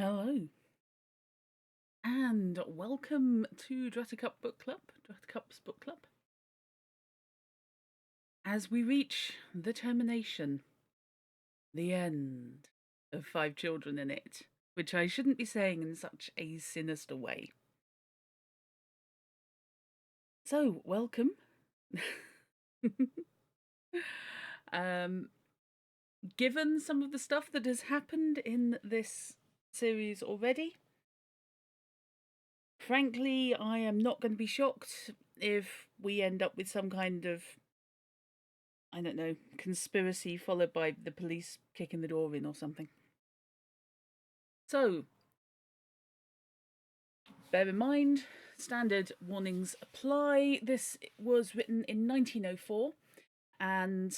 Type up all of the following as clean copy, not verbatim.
Hello, and welcome to Druttercup Book Club, Druttercup's Book Club. As we reach the termination, the end of Five Children in It, which I shouldn't be saying in such a sinister way. So, welcome. um, Given some of the stuff that has happened in this series already, frankly, I am not going to be shocked if we end up with some kind of, I don't know, conspiracy followed by the police kicking the door in or something. So, bear in mind, standard warnings apply. This was written in 1904 and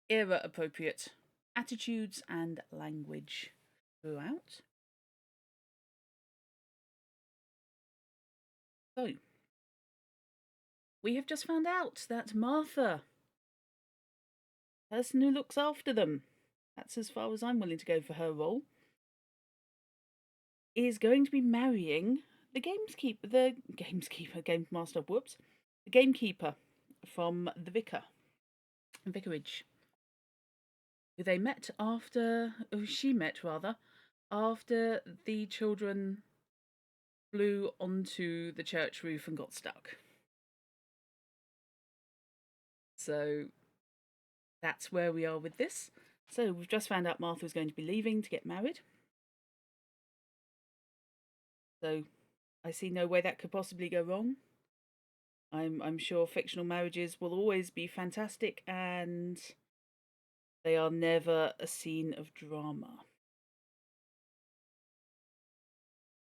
era appropriate attitudes and language throughout. So, we have just found out that Martha, person who looks after them, that's as far as I'm willing to go for her role, is going to be marrying the game master, whoops, the gamekeeper from the vicarage, who they met after, or she met rather, after the children flew onto the church roof and got stuck. So that's where we are with this. So we've just found out Martha was going to be leaving to get married. So I see no way that could possibly go wrong. I'm sure fictional marriages will always be fantastic, and they are never a scene of drama.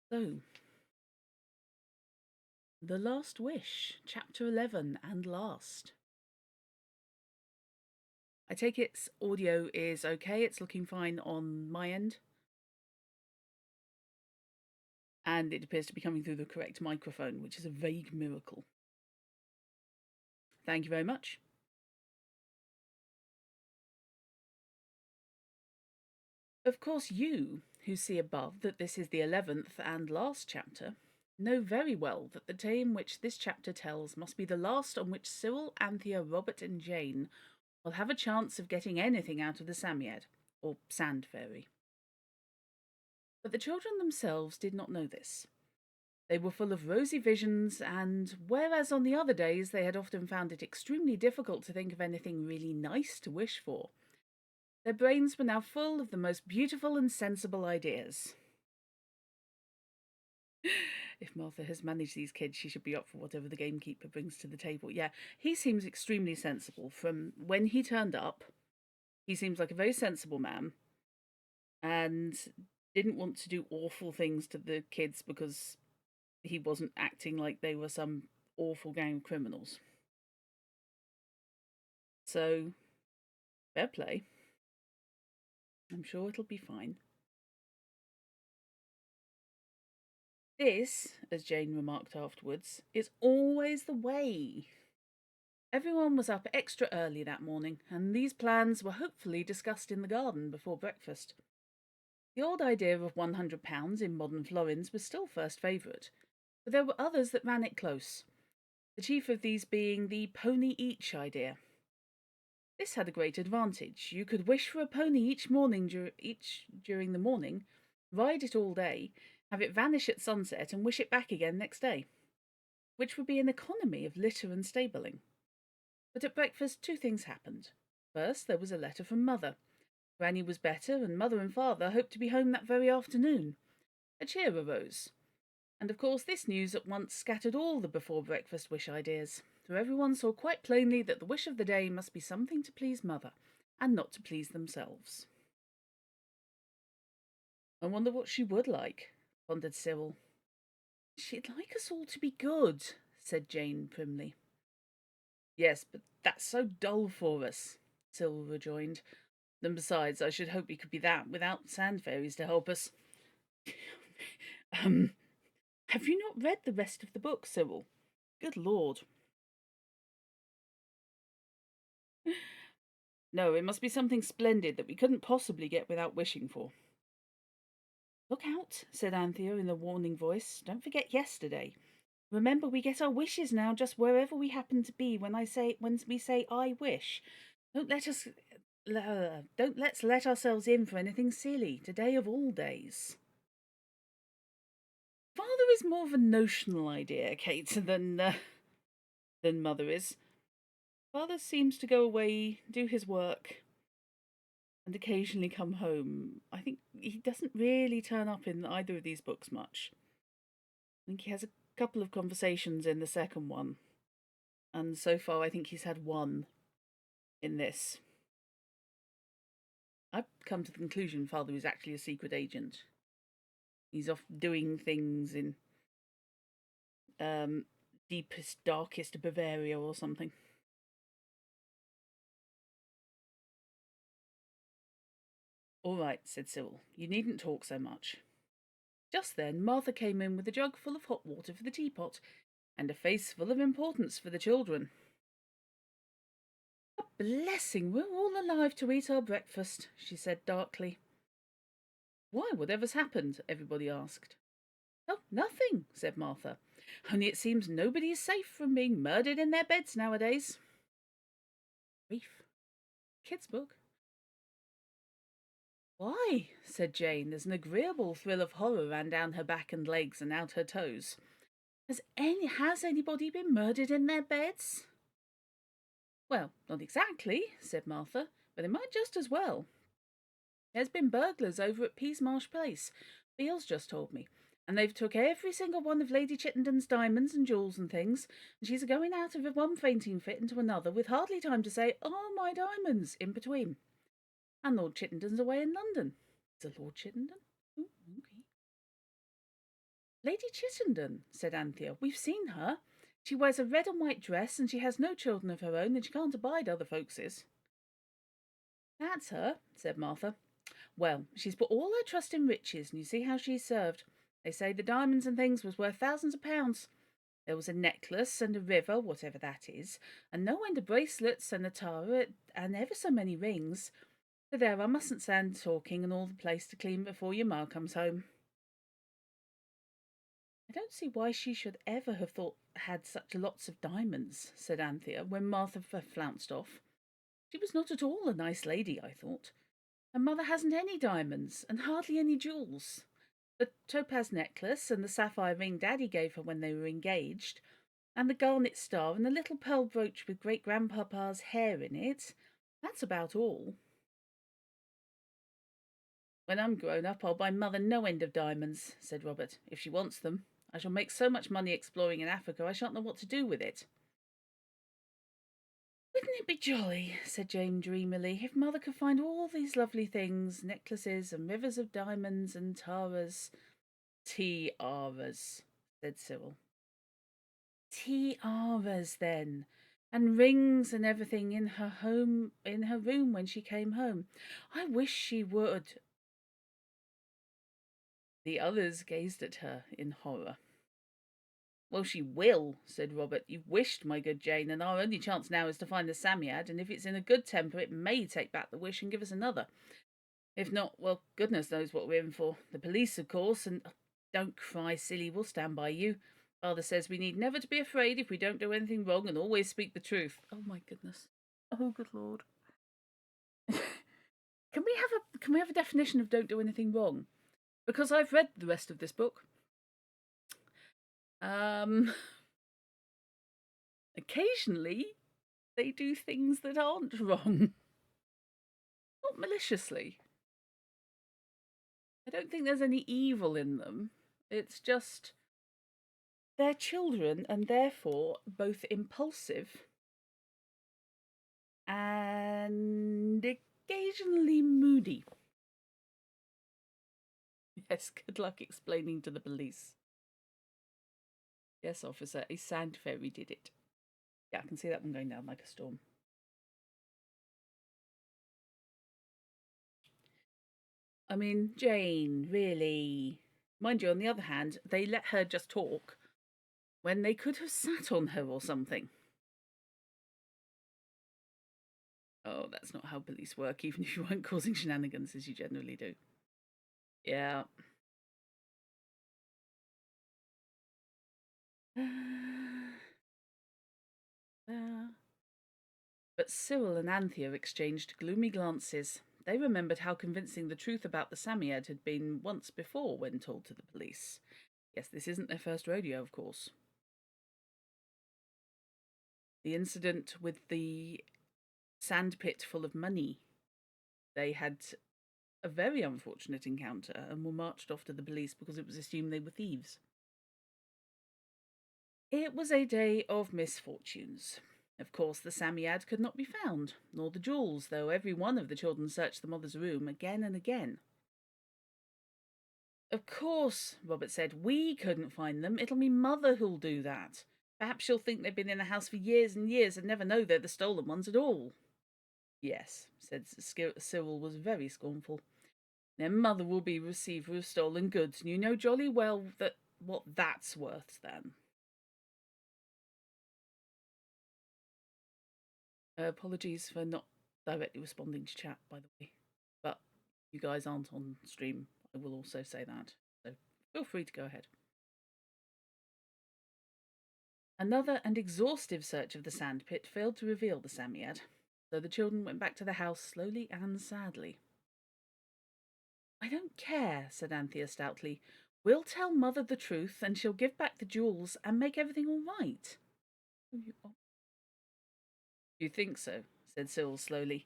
So, The Last Wish, Chapter 11 and last. I take its audio is okay, it's looking fine on my end. And it appears to be coming through the correct microphone, which is a vague miracle. Thank you very much. Of course, you, who see above that this is the 11th and last chapter, know very well that the tale which this chapter tells must be the last on which Cyril, Anthea, Robert, and Jane will have a chance of getting anything out of the Psammead, or Sand Fairy. But the children themselves did not know this. They were full of rosy visions, and whereas on the other days they had often found it extremely difficult to think of anything really nice to wish for, their brains were now full of the most beautiful and sensible ideas. If Martha has managed these kids, she should be up for whatever the gamekeeper brings to the table. Yeah, he seems extremely sensible. From when he turned up, he seems like a very sensible man and didn't want to do awful things to the kids because he wasn't acting like they were some awful gang of criminals. So, fair play. I'm sure it'll be fine. This, as Jane remarked afterwards, is always the way. Everyone was up extra early that morning, and these plans were hopefully discussed in the garden before breakfast. The old idea of £100 in modern florins was still first favourite, but there were others that ran it close, the chief of these being the pony each idea. This had a great advantage. You could wish for a pony each morning, during the morning, ride it all day, have it vanish at sunset, and wish it back again next day, which would be an economy of litter and stabling. But at breakfast, two things happened. First, there was a letter from Mother. Granny was better, and Mother and Father hoped to be home that very afternoon. A cheer arose. And of course, this news at once scattered all the before breakfast wish ideas, for everyone saw quite plainly that the wish of the day must be something to please Mother, and not to please themselves. I wonder what she would like, pondered Cyril. She'd like us all to be good, said Jane primly. Yes, but that's so dull for us, Cyril rejoined. And besides, I should hope we could be that without sand fairies to help us. Have you not read the rest of the book, Cyril? Good Lord. No, it must be something splendid that we couldn't possibly get without wishing for. Look out, said Anthea in a warning voice. Don't forget yesterday. Remember, we get our wishes now just wherever we happen to be when we say I wish. Don't let us don't let's let ourselves in for anything silly, today of all days. Father is more of a notional idea, Kate, than Mother is. Father seems to go away, do his work, and occasionally come home. I think he doesn't really turn up in either of these books much. I think he has a couple of conversations in the second one, and so far I think he's had one in this. I've come to the conclusion Father is actually a secret agent. He's off doing things in deepest, darkest Bavaria or something. All right, said Cyril. You needn't talk so much. Just then, Martha came in with a jug full of hot water for the teapot, and a face full of importance for the children. A blessing, we're all alive to eat our breakfast, she said darkly. Why, whatever's happened? Everybody asked. Oh, nothing, said Martha. Only it seems nobody is safe from being murdered in their beds nowadays. Grief. Kid's book. Why? Said Jane, as an agreeable thrill of horror ran down her back and legs and out her toes. Has anybody been murdered in their beds? Well, not exactly, said Martha, but it might just as well. There's been burglars over at Peasmarsh Place. Beale's just told me. And they've took every single one of Lady Chittenden's diamonds and jewels and things, and she's a-going out of one fainting fit into another with hardly time to say, "Oh, my diamonds," in between. And Lord Chittenden's away in London. Is it Lord Chittenden? Ooh, okay. Lady Chittenden, said Anthea. We've seen her. She wears a red and white dress, and she has no children of her own, and she can't abide other folks's. That's her, said Martha. Well, she's put all her trust in riches, and you see how she's served. They say the diamonds and things was worth thousands of pounds. There was a necklace and a river, whatever that is, and no end of bracelets and a tiara, and ever so many rings. But there, I mustn't stand talking and all the place to clean before your ma comes home. I don't see why she should ever have had such lots of diamonds, said Anthea, when Martha flounced off. She was not at all a nice lady, I thought. Her mother hasn't any diamonds, and hardly any jewels. The topaz necklace and the sapphire ring Daddy gave her when they were engaged, and the garnet star and the little pearl brooch with great-grandpapa's hair in it. That's about all. When I'm grown up, I'll buy Mother no end of diamonds, said Robert, if she wants them. I shall make so much money exploring in Africa, I shan't know what to do with it. Wouldn't it be jolly, said Jane dreamily, if Mother could find all these lovely things, necklaces and rivers of diamonds and tiaras. Tiaras, said Cyril. Tiaras, then, and rings and everything in her room when she came home. I wish she would. The others gazed at her in horror. Well, she will, said Robert. You've wished, my good Jane, and our only chance now is to find the Psammead, and if it's in a good temper, it may take back the wish and give us another. If not, well, goodness knows what we're in for. The police, of course, and... Don't cry, silly, we'll stand by you. Father says we need never to be afraid if we don't do anything wrong and always speak the truth. Oh, my goodness. Oh, good Lord. Can we have a definition of don't do anything wrong? Because I've read the rest of this book. Occasionally, they do things that aren't wrong. Not maliciously. I don't think there's any evil in them. It's just they're children and therefore both impulsive and occasionally moody. Yes, good luck explaining to the police. Yes, officer, a sand fairy did it. Yeah, I can see that one going down like a storm. I mean, Jane, really. Mind you, on the other hand, they let her just talk when they could have sat on her or something. Oh, that's not how police work, even if you weren't causing shenanigans as you generally do. Yeah. But Cyril and Anthea exchanged gloomy glances. They remembered how convincing the truth about the Psammead had been once before when told to the police. Yes, this isn't their first rodeo, of course. The incident with the sandpit full of money. They had a very unfortunate encounter and were marched off to the police because it was assumed they were thieves. It was a day of misfortunes. Of course, the Psammead could not be found, nor the jewels, though every one of the children searched the mother's room again and again. Of course, Robert said, we couldn't find them. It'll be Mother who'll do that. Perhaps she'll think they've been in the house for years and years and never know they're the stolen ones at all. Yes, said Cyril was very scornful. Then Mother will be receiver of stolen goods, and you know jolly well what that's worth then. Apologies for not directly responding to chat, by the way. But you guys aren't on stream. I will also say that. So feel free to go ahead. Another and exhaustive search of the sandpit failed to reveal the Psammead, so the children went back to the house slowly and sadly. I don't care, said Anthea stoutly. We'll tell Mother the truth, and she'll give back the jewels and make everything all right. You think so? Said Cyril slowly.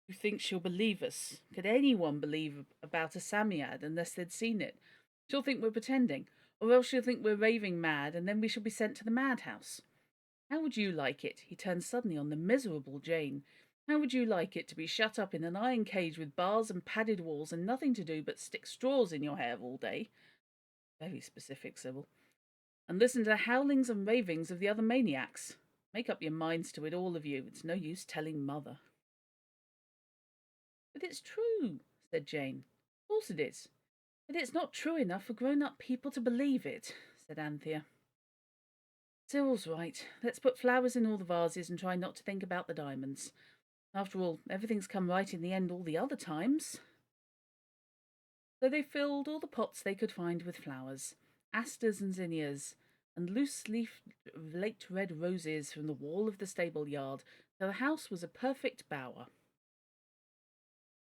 You think she'll believe us? Could anyone believe about a Psammead unless they'd seen it? She'll think we're pretending, or else she'll think we're raving mad, and then we shall be sent to the madhouse. How would you like it? He turned suddenly on the miserable Jane. How would you like it to be shut up in an iron cage with bars and padded walls and nothing to do but stick straws in your hair all day? Very specific, Sybil. And listen to the howlings and ravings of the other maniacs. Make up your minds to it, all of you. It's no use telling Mother. But it's true, said Jane. Of course it is. But it's not true enough for grown-up people to believe it, said Anthea. Cyril's right. Let's put flowers in all the vases and try not to think about the diamonds. After all, everything's come right in the end all the other times. So they filled all the pots they could find with flowers, asters and zinnias, and loose-leaf late red roses from the wall of the stable yard, till the house was a perfect bower.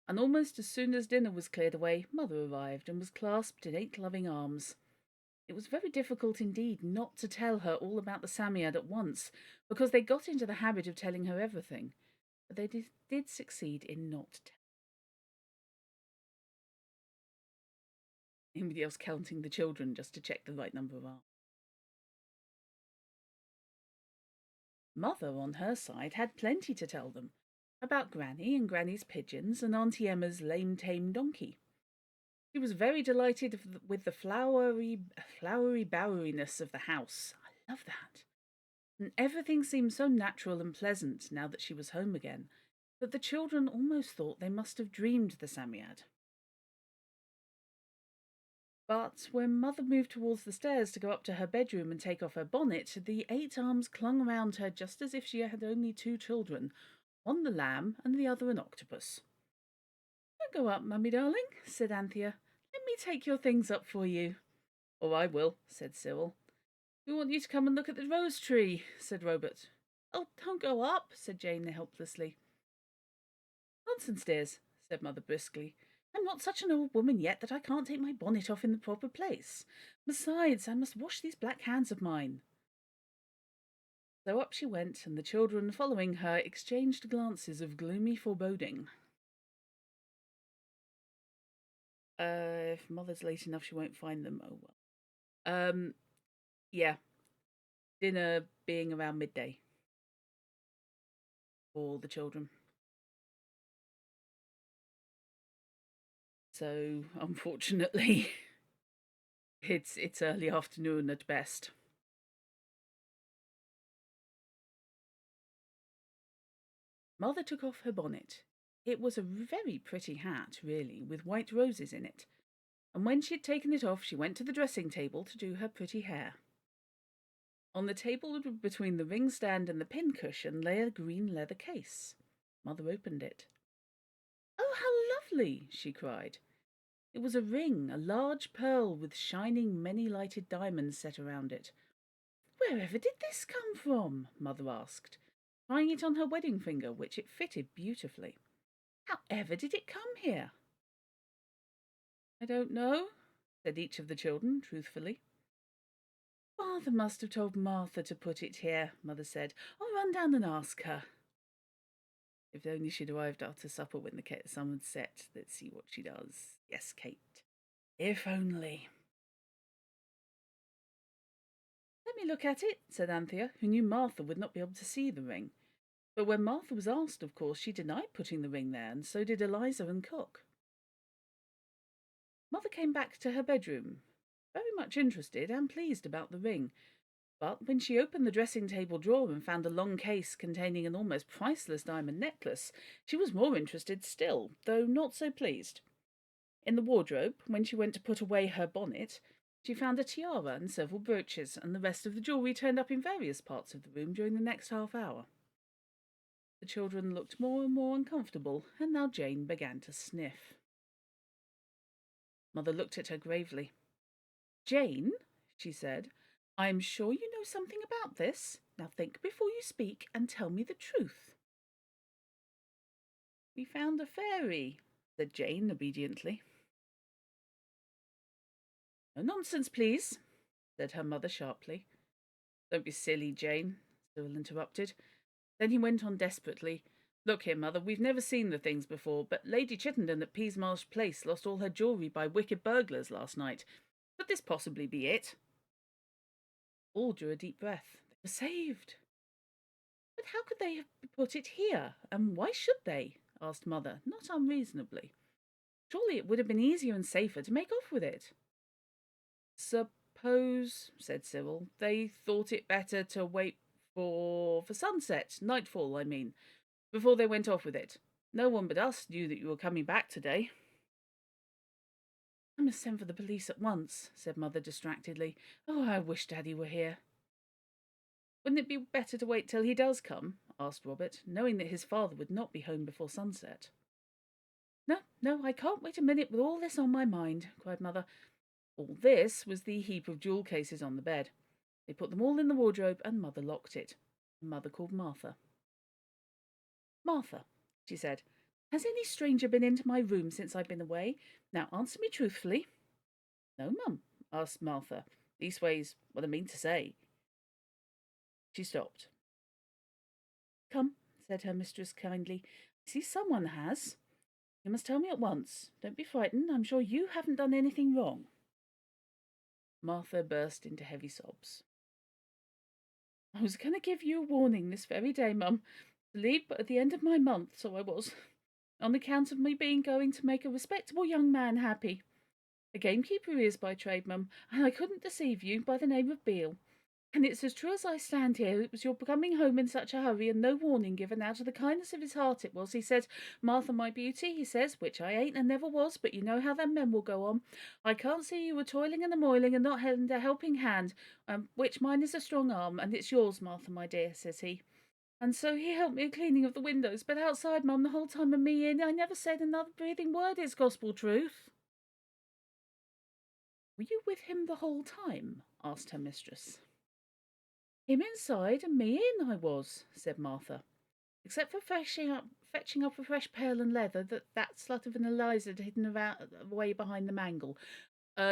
And almost as soon as dinner was cleared away, Mother arrived and was clasped in 8 loving arms. It was very difficult indeed not to tell her all about the Psammead at once, because they got into the habit of telling her everything. But they did succeed in not telling. Anybody else counting the children just to check the right number of arms? Mother, on her side, had plenty to tell them. About Granny and Granny's pigeons and Auntie Emma's lame tame donkey. She was very delighted with the flowery boweriness of the house. I love that. And everything seemed so natural and pleasant now that she was home again, that the children almost thought they must have dreamed the Psammead. But when Mother moved towards the stairs to go up to her bedroom and take off her bonnet, the 8 arms clung around her just as if she had only 2 children, one the lamb and the other an octopus. Don't go up, Mummy darling, said Anthea. Let me take your things up for you. Oh, I will, said Cyril. We want you to come and look at the rose tree, said Robert. Oh, don't go up, said Jane helplessly. Nonsense, dears, said Mother briskly. I'm not such an old woman yet that I can't take my bonnet off in the proper place. Besides, I must wash these black hands of mine. So up she went, and the children, following her, exchanged glances of gloomy foreboding. If Mother's late enough, she won't find them. Oh, well. Yeah. Dinner being around midday for the children. So, unfortunately, it's early afternoon at best. Mother took off her bonnet. It was a very pretty hat, really, with white roses in it. And when she had taken it off, she went to the dressing table to do her pretty hair. On the table between the ring stand and the pincushion lay a green leather case. Mother opened it. Oh, how lovely! She cried. It was a ring, a large pearl with shining, many-lighted diamonds set around it. Wherever did this come from? Mother asked, trying it on her wedding finger, which it fitted beautifully. However did it come here? I don't know, said each of the children truthfully. Father must have told Martha to put it here, Mother said. I'll run down and ask her. If only she'd arrived after supper when the sun had set. Let's see what she does. Yes, Kate. If only. Let me look at it, said Anthea, who knew Martha would not be able to see the ring. But when Martha was asked, of course, she denied putting the ring there, and so did Eliza and Cook. Mother came back to her bedroom, very much interested and pleased about the ring. But when she opened the dressing table drawer and found a long case containing an almost priceless diamond necklace, she was more interested still, though not so pleased. In the wardrobe, when she went to put away her bonnet, she found a tiara and several brooches, and the rest of the jewellery turned up in various parts of the room during the next half hour. The children looked more and more uncomfortable, and now Jane began to sniff. Mother looked at her gravely. Jane, she said, I am sure you know something about this. Now think before you speak and tell me the truth. We found a fairy, said Jane obediently. No nonsense, please, said her mother sharply. Don't be silly, Jane, Cyril interrupted. Then he went on desperately. Look here, Mother, we've never seen the things before, but Lady Chittenden at Peasmarsh Place lost all her jewellery by wicked burglars last night. Could this possibly be it? All drew a deep breath. They were saved. But how could they have put it here, and why should they? Asked Mother, not unreasonably. Surely it would have been easier and safer to make off with it. Suppose, said Cyril, they thought it better to wait for sunset, nightfall, I mean, before they went off with it. No one but us knew that you were coming back today. I must send for the police at once, said Mother distractedly. Oh, I wish Daddy were here. Wouldn't it be better to wait till he does come? Asked Robert, knowing that his father would not be home before sunset. No, I can't wait a minute with all this on my mind, cried Mother. All this was the heap of jewel cases on the bed. They put them all in the wardrobe, and Mother locked it. Mother called Martha. Martha, she said, has any stranger been into my room since I've been away? Now answer me truthfully. No, Mum, asked Martha. Leastways, what I mean to say. She stopped. Come, said her mistress kindly. I see someone has. You must tell me at once. Don't be frightened. I'm sure you haven't done anything wrong. Martha burst into heavy sobs. I was going to give you a warning this very day, Mum, to leave but at the end of my month, so I was, on account of me being going to make a respectable young man happy. A gamekeeper he is by trade, Mum, and I couldn't deceive you by the name of Beale. And it's as true as I stand here, it was your coming home in such a hurry and no warning given. Out of the kindness of his heart it was. He said, Martha, my beauty, he says, which I ain't and never was, but you know how them men will go on. I can't see you were toiling and a-moiling and not having a helping hand, which mine is a strong arm, and it's yours, Martha, my dear, says he. And so he helped me a cleaning of the windows, but outside, Mum, the whole time of me in, I never said another breathing word. It's gospel truth. Were you with him the whole time? Asked her mistress. Him inside and me in, I was, said Martha, except for fetching up a fresh pail and leather that slut of an Eliza had hidden away behind the mangle.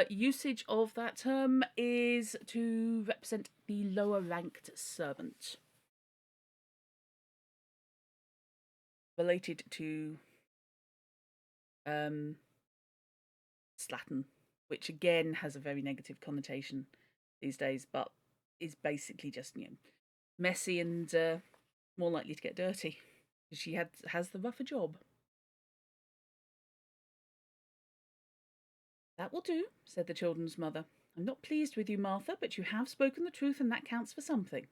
Usage of that term is to represent the lower ranked servant. Related to slattern, which again has a very negative connotation these days, but is basically just, messy and more likely to get dirty. She has the rougher job. That will do, said the children's mother. I'm not pleased with you, Martha, but you have spoken the truth, and that counts for something.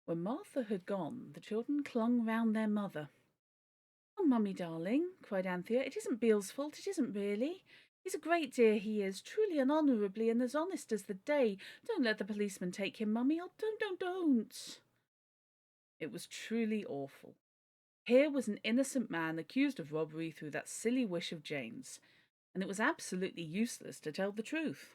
When Martha had gone, the children clung round their mother. Oh, Mummy, darling, cried Anthea, it isn't Beale's fault, it isn't really. He's a great dear, he is, truly and honourably, and as honest as the day. Don't let the policeman take him, Mummy. Oh, don't. It was truly awful. Here was an innocent man accused of robbery through that silly wish of Jane's, and it was absolutely useless to tell the truth.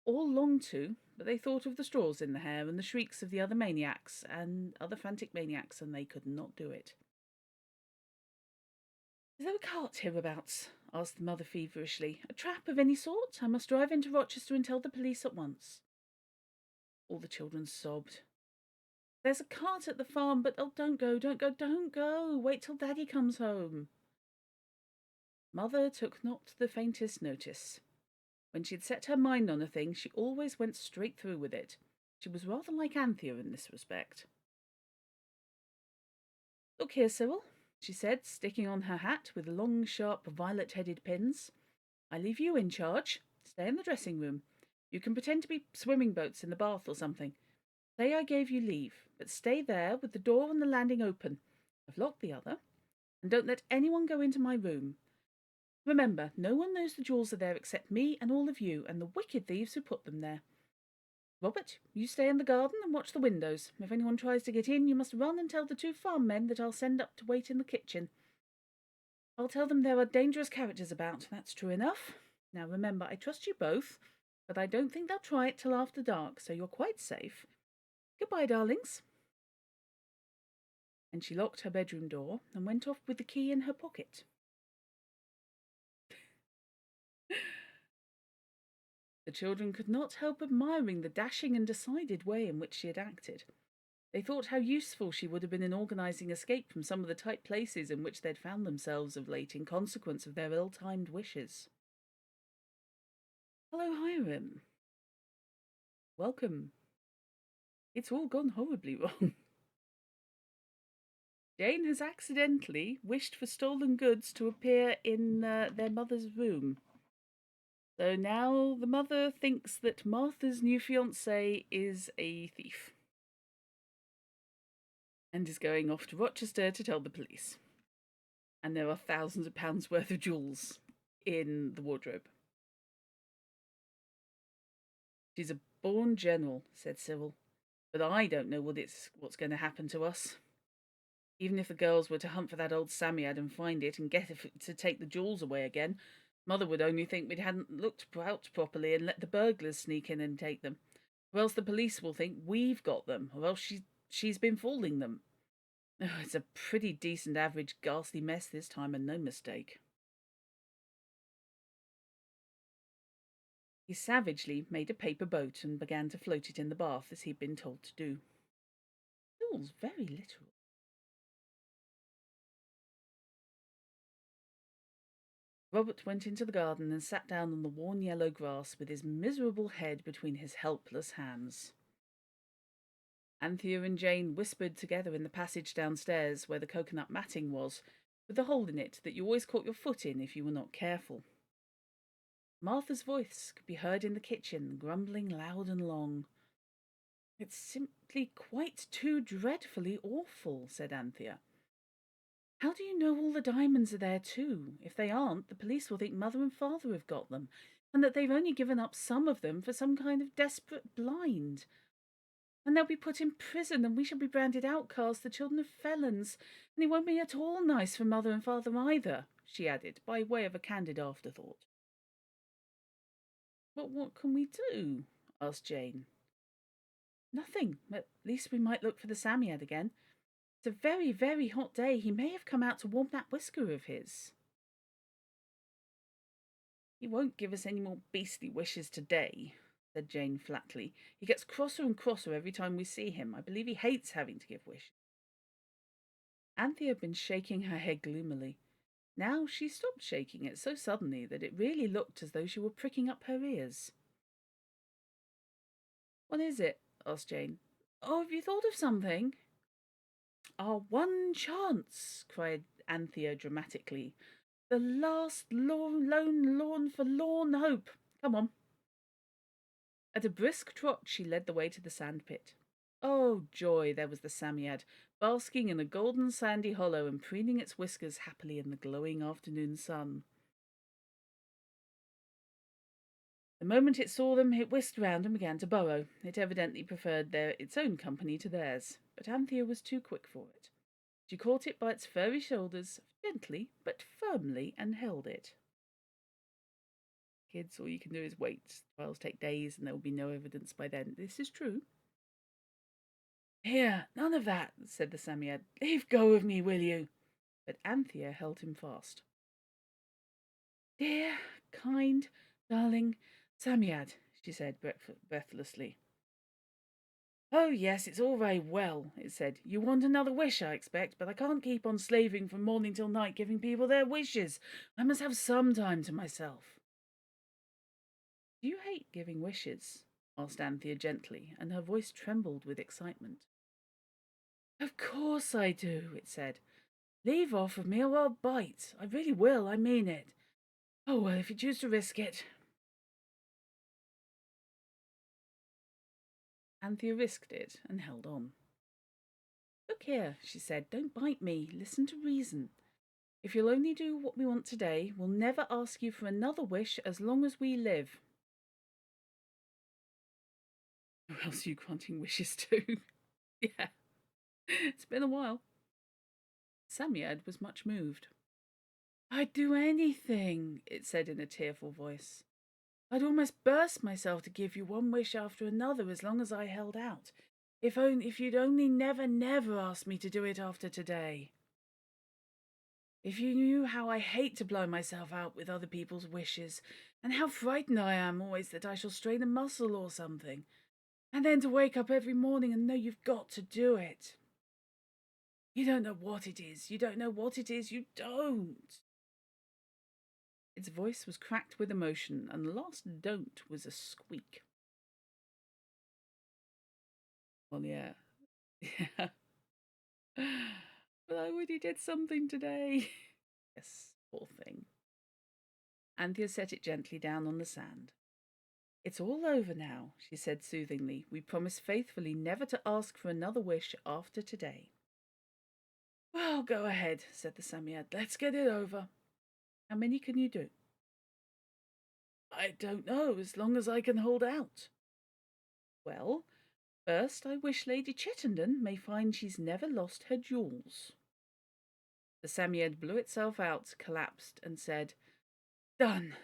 All longed to, but they thought of the straws in the hair and the shrieks of the other maniacs and other frantic maniacs, and they could not do it. "Is there a cart hereabouts?" asked the mother feverishly. "A trap of any sort? I must drive into Rochester and tell the police at once." All the children sobbed. "There's a cart at the farm, but oh, don't go, don't go, don't go. Wait till Daddy comes home." Mother took not the faintest notice. When she'd set her mind on a thing, she always went straight through with it. She was rather like Anthea in this respect. "Look here, Cyril," she said, sticking on her hat with long, sharp, violet-headed pins. "I leave you in charge. Stay in the dressing room. You can pretend to be swimming boats in the bath or something. Say I gave you leave, but stay there with the door on the landing open. I've locked the other. And don't let anyone go into my room. Remember, no one knows the jewels are there except me and all of you, and the wicked thieves who put them there. Robert, you stay in the garden and watch the windows. If anyone tries to get in, you must run and tell the 2 farm men that I'll send up to wait in the kitchen. I'll tell them there are dangerous characters about. That's true enough. Now remember, I trust you both, but I don't think they'll try it till after dark, so you're quite safe. Goodbye, darlings." And she locked her bedroom door and went off with the key in her pocket. The children could not help admiring the dashing and decided way in which she had acted. They thought how useful she would have been in organising escape from some of the tight places in which they'd found themselves of late in consequence of their ill-timed wishes. "Hello, Hiram. Welcome. It's all gone horribly wrong. Jane has accidentally wished for stolen goods to appear in their mother's room. So now the mother thinks that Martha's new fiancé is a thief and is going off to Rochester to tell the police. And there are thousands of pounds worth of jewels in the wardrobe." "She's a born general," said Cyril, "but I don't know what's going to happen to us. Even if the girls were to hunt for that old Samyad and find it and get it to take the jewels away again, Mother would only think we hadn't looked out properly and let the burglars sneak in and take them. Or else the police will think we've got them, or else she's been fooling them. Oh, it's a pretty decent average ghastly mess this time, and no mistake." He savagely made a paper boat and began to float it in the bath as he'd been told to do. Cyril's very literal. Robert went into the garden and sat down on the worn yellow grass with his miserable head between his helpless hands. Anthea and Jane whispered together in the passage downstairs where the coconut matting was, with the hole in it that you always caught your foot in if you were not careful. Martha's voice could be heard in the kitchen, grumbling loud and long. "It's simply quite too dreadfully awful," said Anthea. "How do you know all the diamonds are there too? If they aren't, the police will think Mother and Father have got them, and that they've only given up some of them for some kind of desperate blind. And they'll be put in prison, and we shall be branded outcasts, the children of felons, and it won't be at all nice for Mother and Father either," she added, by way of a candid afterthought. "But what can we do?" asked Jane. "Nothing. At least we might look for the Psammead again. It's a very, very hot day. He may have come out to warm that whisker of his." "He won't give us any more beastly wishes today," said Jane flatly. "He gets crosser and crosser every time we see him. I believe he hates having to give wishes." Anthea had been shaking her head gloomily. Now she stopped shaking it so suddenly that it really looked as though she were pricking up her ears. "What is it?" asked Jane. "Oh, have you thought of something?" "Our one chance!" cried Anthea dramatically. "The last lone forlorn hope. Come on." At a brisk trot she led the way to the sandpit. Oh, joy! There was the Psammead, basking in a golden sandy hollow and preening its whiskers happily in the glowing afternoon sun. The moment it saw them, it whisked round and began to burrow. It evidently preferred its own company to theirs, but Anthea was too quick for it. She caught it by its furry shoulders, gently but firmly, and held it. kids, all you can do is wait. Trials take days and there will be no evidence by then. This is true. Here, none of that, said the Samiad. Leave go of me, will you? But Anthea held him fast. Dear, kind, darling Samiad, she said breathlessly. Oh, yes, it's all very well, it said. You want another wish, I expect, but I can't keep on slaving from morning till night giving people their wishes. I must have some time to myself. Do you hate giving wishes? Asked Anthea gently, and her voice trembled with excitement. Of course I do, it said. Leave off of me or I'll bite. I really will, I mean it. Oh, well, if you choose to risk it. Anthea risked it and held on. Look here, she said, don't bite me. Listen to reason. If you'll only do what we want today, we'll never ask you for another wish as long as we live. Who else are you granting wishes to? Yeah, it's been a while. Samiad was much moved. I'd do anything, it said in a tearful voice. I'd almost burst myself to give you one wish after another as long as I held out. If you'd only never ask me to do it after today. If you knew how I hate to blow myself out with other people's wishes, and how frightened I am always that I shall strain a muscle or something, and then to wake up every morning and know you've got to do it. You don't know what it is. You don't know what it is. You don't. Its voice was cracked with emotion, and the last don't was a squeak. Well, yeah. Yeah. But I already did something today. Yes, poor thing. Anthea set it gently down on the sand. It's all over now, she said soothingly. We promise faithfully never to ask for another wish after today. Well, go ahead, said the Samiad. Let's get it over. How many can you do? I don't know, as long as I can hold out. Well, first I wish Lady Chittenden may find she's never lost her jewels. The Samiad blew itself out, collapsed, and said, Done.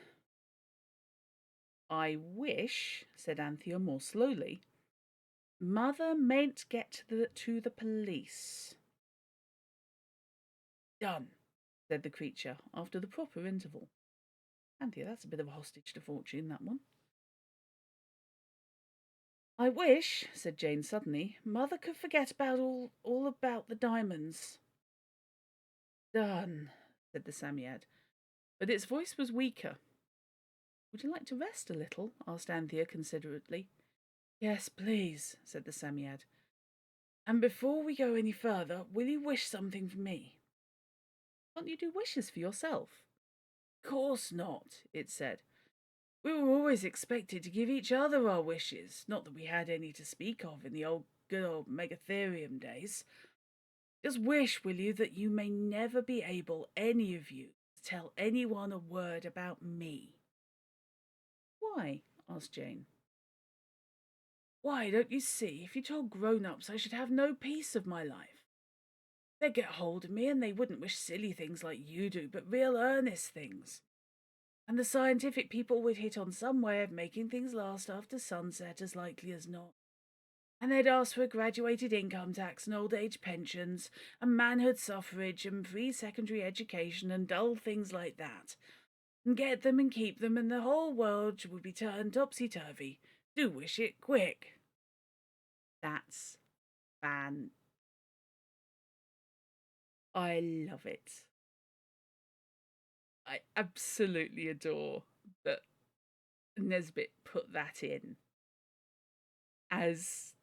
I wish, said Anthea more slowly, Mother mayn't get to the police. Done, said the creature, after the proper interval. Anthea, that's a bit of a hostage to fortune, that one. I wish, said Jane suddenly, Mother could forget about all about the diamonds. Done, said the Samiad, but its voice was weaker. Would you like to rest a little? Asked Anthea considerately. Yes, please, said the Samiad. And before we go any further, will you wish something for me? Can't you do wishes for yourself? Course not, it said. We were always expected to give each other our wishes, not that we had any to speak of in the good old Megatherium days. Just wish, will you, that you may never be able, any of you, to tell anyone a word about me. Why? Asked Jane. Why, don't you see, if you told grown-ups I should have no peace of my life. They'd get hold of me and they wouldn't wish silly things like you do, but real earnest things. And the scientific people would hit on some way of making things last after sunset as likely as not. And they'd ask for graduated income tax and old age pensions and manhood suffrage and free secondary education and dull things like that. And get them and keep them and the whole world would be turned topsy-turvy. Do wish it quick. That's fan. I love it. I absolutely adore that Nesbit put that in as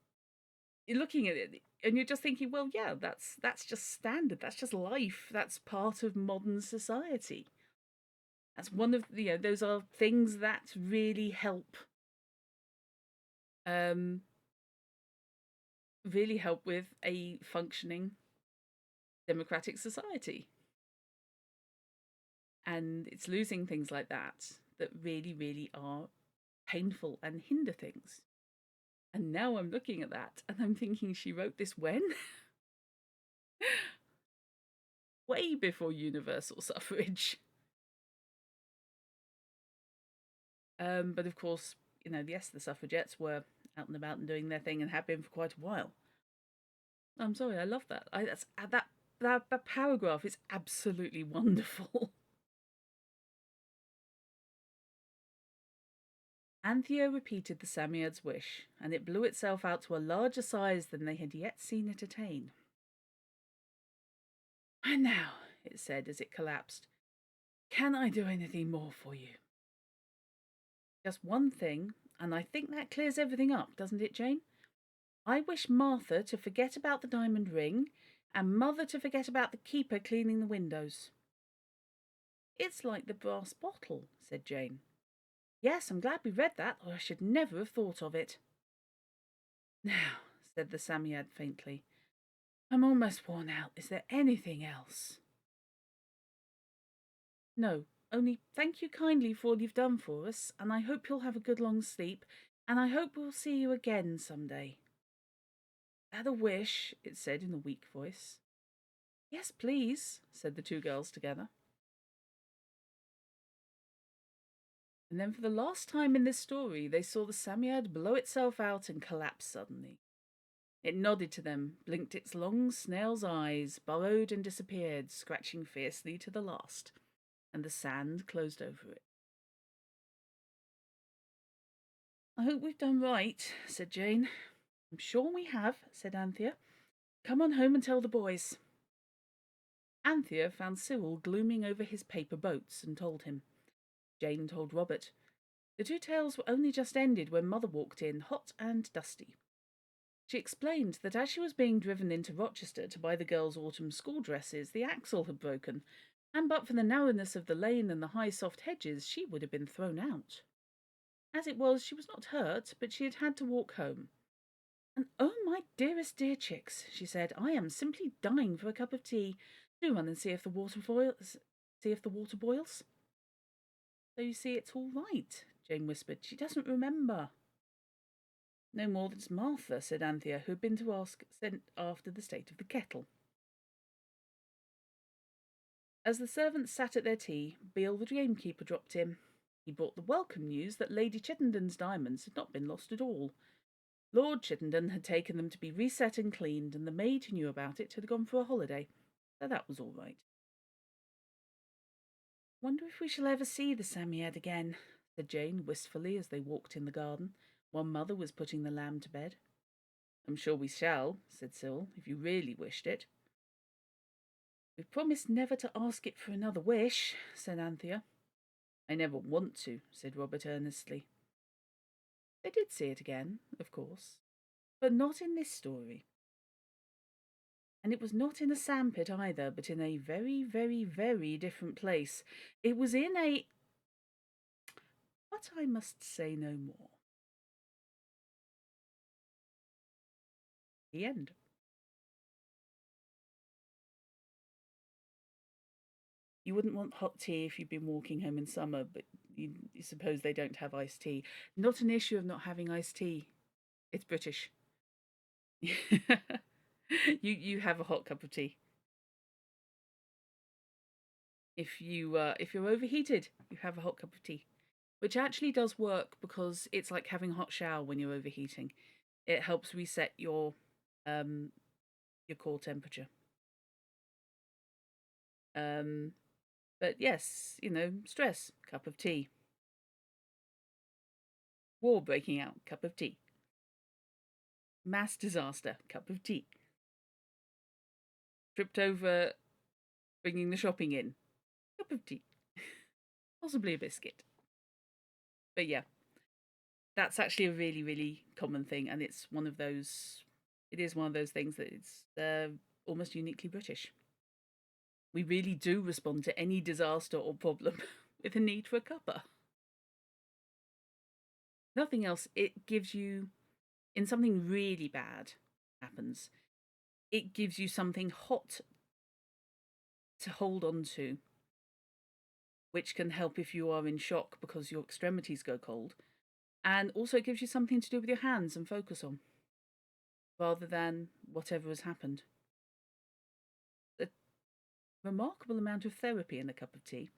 you're looking at it and you're just thinking, well, yeah, that's just standard. That's just life. That's part of modern society. That's one of those are things that really help. Really help with a functioning democratic society. And it's losing things like that that really, really are painful and hinder things. And now I'm looking at that and I'm thinking, she wrote this when? Way before universal suffrage. But of course, yes, the suffragettes were out and about and doing their thing and had been for quite a while. I'm sorry, I love that. That paragraph is absolutely wonderful. Anthea repeated the Psammead's wish, and it blew itself out to a larger size than they had yet seen it attain. And now, it said as it collapsed, can I do anything more for you? Just one thing, and I think that clears everything up, doesn't it, Jane? I wish Martha to forget about the diamond ring, and Mother to forget about the keeper cleaning the windows. It's like the brass bottle, said Jane. Yes, I'm glad we read that, or I should never have thought of it. Now, said the Psammead faintly, I'm almost worn out. Is there anything else? No, only thank you kindly for all you've done for us, and I hope you'll have a good long sleep, and I hope we'll see you again some day. That a wish? It said in a weak voice. Yes, please, said the two girls together. And then for the last time in this story, they saw the Psammead blow itself out and collapse suddenly. It nodded to them, blinked its long snail's eyes, burrowed and disappeared, scratching fiercely to the last, and the sand closed over it. I hope we've done right, said Jane. I'm sure we have, said Anthea. Come on home and tell the boys. Anthea found Cyril glooming over his paper boats and told him. Jane told Robert. The two tales were only just ended when Mother walked in, hot and dusty. She explained that as she was being driven into Rochester to buy the girls' autumn school dresses, the axle had broken, and but for the narrowness of the lane and the high soft hedges, she would have been thrown out. As it was, she was not hurt, but she had had to walk home. And oh, my dearest dear chicks, she said, I am simply dying for a cup of tea. Do run and see if the water boils. So you see, it's all right, Jane whispered. She doesn't remember. No more than it's Martha, said Anthea, who had been to ask sent after the state of the kettle. As the servants sat at their tea, Beale the gamekeeper dropped in. He brought the welcome news that Lady Chittenden's diamonds had not been lost at all. Lord Chittenden had taken them to be reset and cleaned, and the maid who knew about it had gone for a holiday, so that was all right. Wonder if we shall ever see the Psammead again, said Jane wistfully as they walked in the garden, while Mother was putting the lamb to bed. I'm sure we shall, said Cyril, if you really wished it. We've promised never to ask it for another wish, said Anthea. I never want to, said Robert earnestly. They did see it again, of course, but not in this story. And it was not in a sandpit either, but in a very, very, very different place. It was in a... But I must say no more. The end. You wouldn't want hot tea if you've been walking home in summer, but you suppose they don't have iced tea. Not an issue of not having iced tea. It's British. you have a hot cup of tea. If you're overheated, you have a hot cup of tea, which actually does work because it's like having a hot shower when you're overheating. It helps reset your core temperature. But yes, stress, cup of tea. War breaking out, cup of tea. Mass disaster, cup of tea. Tripped over, bringing the shopping in, cup of tea. Possibly a biscuit. But yeah, that's actually a really, really common thing, and it's one of those. It is one of those things that it's almost uniquely British. We really do respond to any disaster or problem with a need for a cuppa. Nothing else. It gives you, in something really bad happens, it gives you something hot to hold on to, which can help if you are in shock because your extremities go cold. And also it gives you something to do with your hands and focus on, rather than whatever has happened. A remarkable amount of therapy in a cup of tea.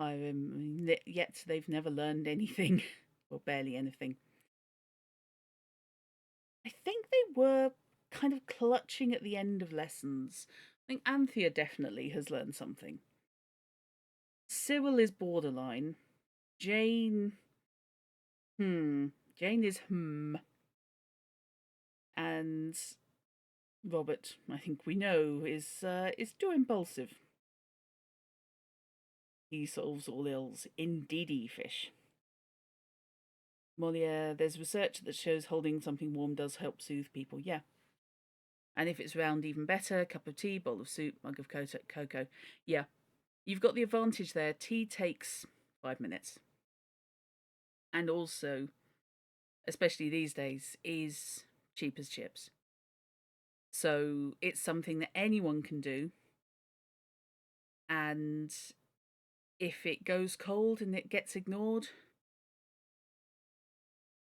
Yet they've never learned anything, or barely anything. I think they were kind of clutching at the end of lessons. I think Anthea definitely has learned something. Cyril is borderline. Jane, Jane is and Robert, I think we know, is too impulsive. He solves all ills. Indeedy, fish. Moliere, there's research that shows holding something warm does help soothe people. Yeah. And if it's round, even better. Cup of tea, bowl of soup, mug of cocoa. Yeah. You've got the advantage there. Tea takes 5 minutes. And also, especially these days, is cheap as chips. So it's something that anyone can do. And if it goes cold and it gets ignored,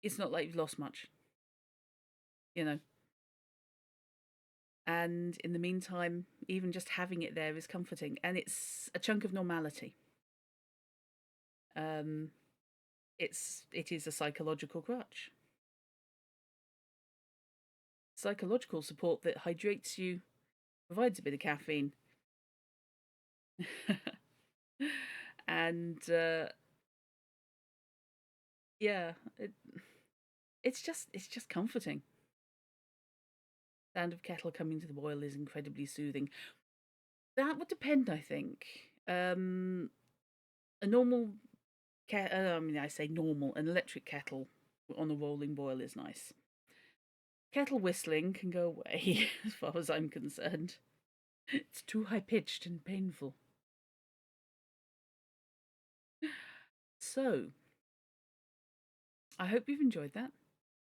it's not like you've lost much, you know. And in the meantime, even just having it there is comforting, and it's a chunk of normality. It is a psychological crutch, psychological support that hydrates you, provides a bit of caffeine, and yeah, it's just comforting. Sound of kettle coming to the boil is incredibly soothing. That would depend, I think. A normal I say normal, an electric kettle on a rolling boil is nice. Kettle whistling can go away, as far as I'm concerned. It's too high pitched and painful. So, I hope you've enjoyed that.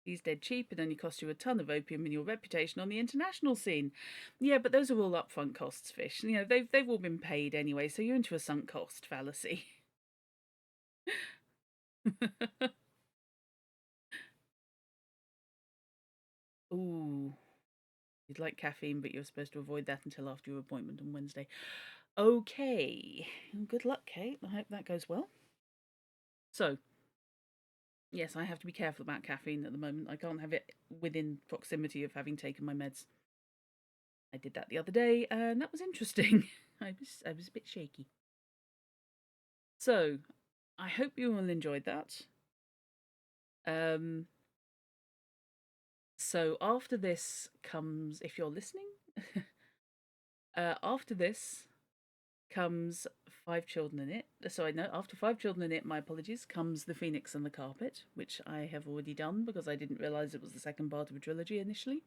He's dead cheap and only cost you a ton of opium and your reputation on the international scene. Yeah, but those are all upfront costs, fish. You know, they've all been paid anyway, so you're into a sunk cost fallacy. Ooh, you'd like caffeine, but you're supposed to avoid that until after your appointment on Wednesday. Okay, good luck, Kate. I hope that goes well. So, yes, I have to be careful about caffeine at the moment. I can't have it within proximity of having taken my meds. I did that the other day, and that was interesting. I was a bit shaky. So, I hope you all enjoyed that. So after this comes, if you're listening, after this comes Five Children in It. Sorry, no, after Five Children in It, my apologies, comes The Phoenix and the Carpet, which I have already done because I didn't realise it was the second part of a trilogy initially.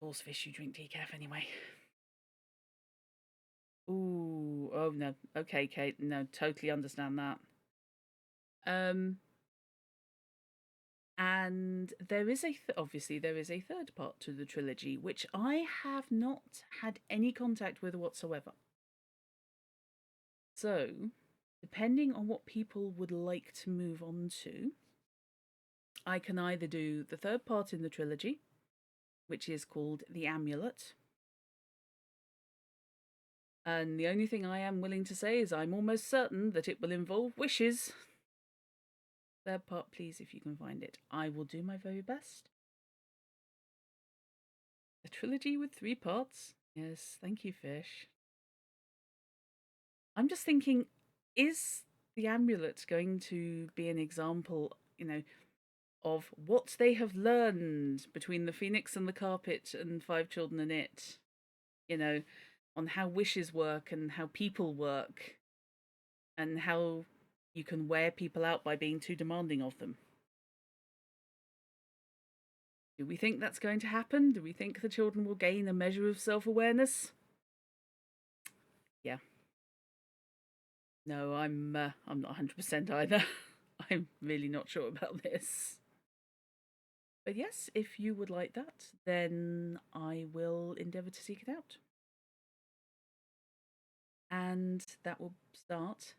Horse fish, you drink decaf anyway. Ooh, oh no. Okay, Kate, no, totally understand that. And there is obviously there is a third part to the trilogy, which I have not had any contact with whatsoever. So, depending on what people would like to move on to, I can either do the third part in the trilogy, which is called The Amulet. And the only thing I am willing to say is I'm almost certain that it will involve wishes. Third part, please, if you can find it. I will do my very best. A trilogy with 3 parts? Yes, thank you, Fish. I'm just thinking, is the amulet going to be an example, of what they have learned between the Phoenix and the Carpet and Five Children in It? You know, on how wishes work and how people work and how you can wear people out by being too demanding of them. Do we think that's going to happen? Do we think the children will gain a measure of self-awareness? Yeah. No, I'm not 100% either. I'm really not sure about this. But yes, if you would like that, then I will endeavour to seek it out. And that will start